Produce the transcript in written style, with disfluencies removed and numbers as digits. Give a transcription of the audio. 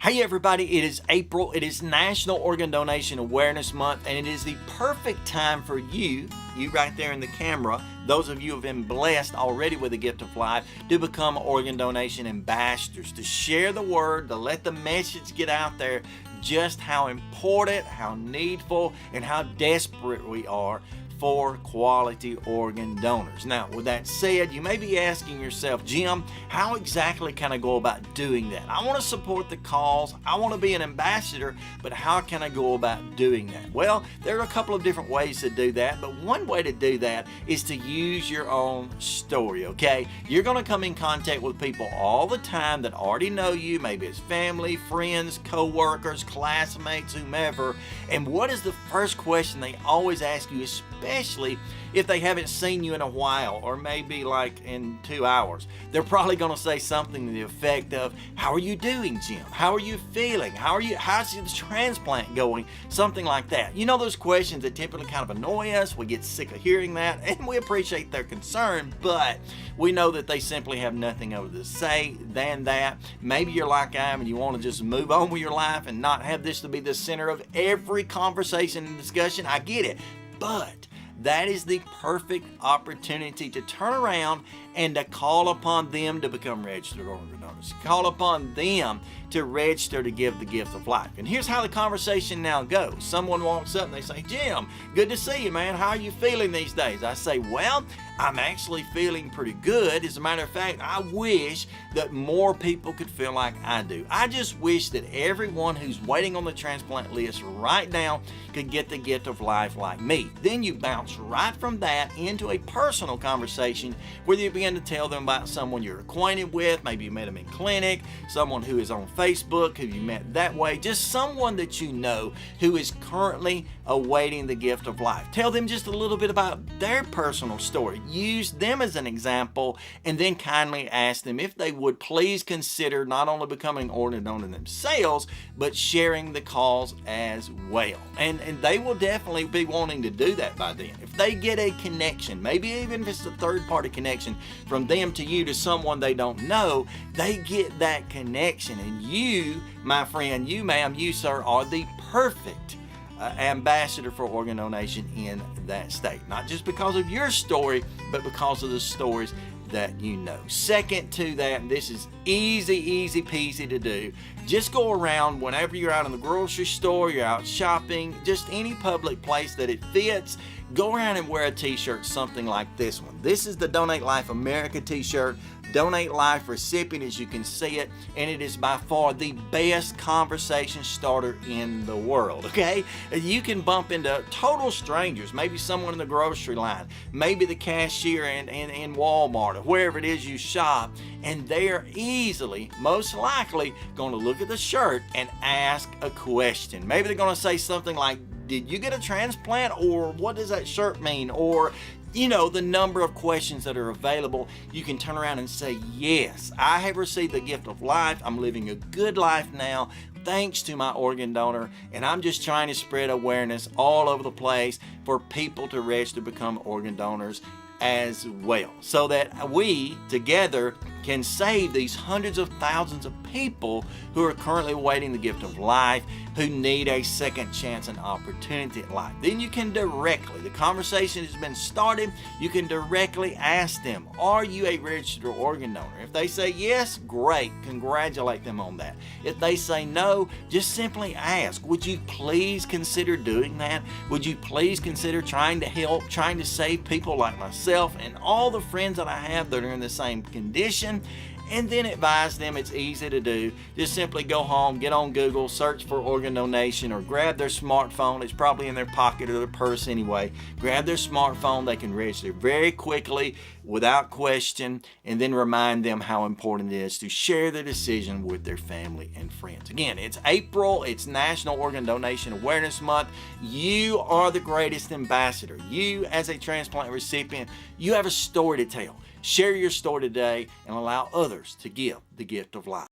Hey everybody, it is April. It is National Organ Donation Awareness Month, and it is the perfect time for you right there in the camera, those of you who have been blessed already with the gift of life, to become organ donation ambassadors, to share the word, to let the message get out there just how important, how needful, and how desperate we are for quality organ donors. Now, with that said, you may be asking yourself, Jim, how exactly can I go about doing that? I want to support the cause, I want to be an ambassador, but how can I go about doing that? Well, there are a couple of different ways to do that, but one way to do that is to use your own story, okay? You're going to come in contact with people all the time that already know you, maybe it's family, friends, co-workers, classmates, whomever, and what is the first question they always ask you, especially if they haven't seen you in a while, or maybe like in 2 hours? They're probably going to say something to the effect of, how are you doing, Jim? How are you feeling? How's the transplant going? Something like that. You know, those questions that typically kind of annoy us. We get sick of hearing that, and we appreciate their concern, but we know that they simply have nothing other to say than that. Maybe you're like I am and you want to just move on with your life and not have this to be the center of every conversation and discussion. I get it, but that is the perfect opportunity to turn around and to call upon them to become registered organ donors. Call upon them to register to give the gift of life. And here's how the conversation now goes. Someone walks up and they say, Jim, good to see you, man. How are you feeling these days? I say, well, I'm actually feeling pretty good. As a matter of fact, I wish that more people could feel like I do. I just wish that everyone who's waiting on the transplant list right now could get the gift of life like me. Then you bounce right from that into a personal conversation where you begin to tell them about someone you're acquainted with. Maybe you met them in clinic, someone who is on Facebook who you met that way, just someone that you know who is currently awaiting the gift of life. Tell them just a little bit about their personal story. Use them as an example, and then kindly ask them if they would please consider not only becoming organ donor themselves, but sharing the cause as well. And they will definitely be wanting to do that by then. If they get a connection, maybe even if it's a third-party connection from them to you to someone they don't know, they get that connection. And you, my friend, you, ma'am, you, sir, are the perfect ambassador for organ donation in that state. Not just because of your story, but because of the stories that you know. Second to that, and this is easy peasy to do, just go around whenever you're out in the grocery store, you're out shopping, just any public place that it fits, go around and wear a t-shirt something like this one. This is the Donate Life America t-shirt. Donate Life recipient, as you can see it, and it is by far the best conversation starter in the world, okay? You can bump into total strangers, maybe someone in the grocery line, maybe the cashier in Walmart, or wherever it is you shop, and they're easily, most likely, going to look at the shirt and ask a question. Maybe they're going to say something like, did you get a transplant? Or what does that shirt mean? Or, you know, the number of questions that are available. You can turn around and say, yes, I have received the gift of life. I'm living a good life now thanks to my organ donor, and I'm just trying to spread awareness all over the place for people to register to become organ donors as well, so that we together can save these hundreds of thousands of people who are currently awaiting the gift of life, who need a second chance and opportunity at life. Then you can directly, the conversation has been started, you can directly ask them, are you a registered organ donor? If they say yes, great, congratulate them on that. If they say no, just simply ask, would you please consider doing that? Would you please consider trying to help, trying to save people like myself and all the friends that I have that are in the same condition? And then advise them it's easy to do. Just simply go home, get on Google, search for organ donation, or grab their smartphone. It's probably in their pocket or their purse anyway. Grab their smartphone. They can register very quickly, without question, and then remind them how important it is to share their decision with their family and friends. Again, it's April. It's National Organ Donation Awareness Month. You are the greatest ambassador. You, as a transplant recipient, you have a story to tell. Share your story today and allow others to give the gift of life.